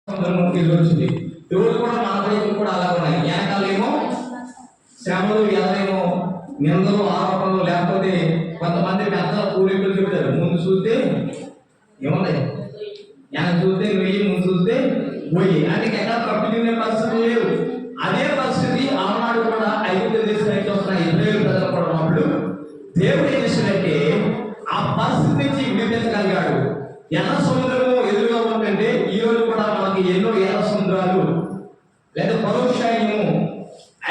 వచ్చింది. ఎవరు కూడా మన వైపు కూడా అలా ఉన్నాయి. వెనకాలేమో శ్రమలు, ఎదరేమో నిందలు, ఆరోపణలు, లేకపోతే కొంతమంది పెద్దల పూర్వీకులు చెబుతారు, ముందు చూస్తే ఏమున్నాయి, వెనక చూస్తే వెయ్యి, ముందు చూస్తే పోయి, అంటే ఎక్కడ తప్పించుకునే పరిస్థితులు లేవు. అదే పరిస్థితి ఆనాడు కూడా ఐగుప్తు దేశం అయితే వస్తున్న ఇశ్రాయేలు ప్రజలు కూడా ఉన్నప్పుడు దేవుడు ఏం చేశాడంటే ఆ పరిస్థితి నుంచి విడిపించగలిగాడు. ఎర్ర సముద్రము ఎదురుగా ఉంటుంటే ఈ రోజు కూడా మనకి ఎన్నో ఎర్ర సముద్రాలు లేదా పరోక్ష సైన్యము,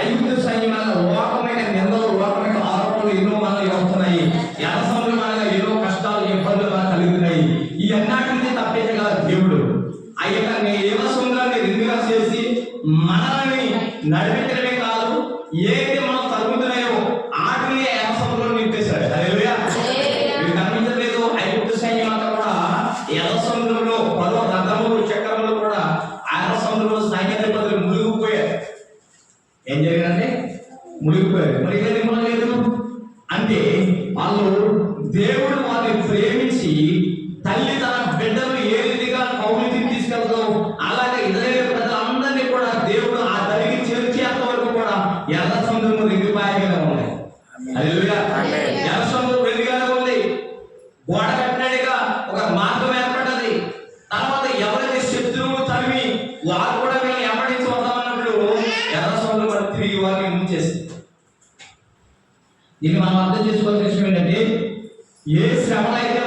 ఐగుప్తు సైన్యమైన లోకమైన నిందలు, లోకమైన ఆరోపణలు ఎన్నో మనకి వస్తున్నాయి. ఎర్ర సముద్రమైన ఎన్నో కష్టాలు, ఇబ్బందులు మనకు కలుగుతున్నాయి. ఈ అన్నిటిని తప్పించగల దేవుడు ఆ యొక్క ఎర్ర సముద్రాన్ని రెండుగా చేసి మనల్ని నడిపించడమే కాదు, ఏది మనం తరుగుతున్నాయో వాటిని ఎర్ర సముద్రంలో నింపేశాడు. హల్లెలూయా. మీరు గమనించలేదు, ఐగుప్తు సైన్యం అంతా కూడా ఎర్ర సముద్రంలో పదో రథములు, చక్రములు కూడా ఎర్ర సముద్రంలో సైన్యాధిపతులు మునిగిపోయారు. ఏం జరిగిందంటే మునిగిపోయారు. మునిగలేదు అంటే వాళ్ళు దేవుడు వారిని ప్రేమించి తల్లి తన బిడ్డను ఏ రీతిగా కౌలికి తీసుకెళ్తాం అలాగే ఇశ్రాయేలు ప్రజలందరినీ కూడా దేవుడు ఆ తల్లికి చేర్చేంత వరకు కూడా ఎర్ర సముద్రం రెండుపాయగా ఉన్నాయి. హల్లెలూయా. ఎర్ర సముద్రం రెండుగానే ఉంది. గోడ కట్టినట్టుగా ఒక మార్గం ఏర్పడ్డది. తర్వాత ఎవరైతే శత్రువులు తరిమి వారు కూడా వీళ్ళని ఎప్పటించి వద్దామన్నప్పుడు ఎర్ర సముద్రం తిరిగి వారిని ముంచేసింది. దీన్ని మనం అర్థం చేసుకోవాల్సిన విషయం ఏంటంటే ఏ శ్రమ అయితే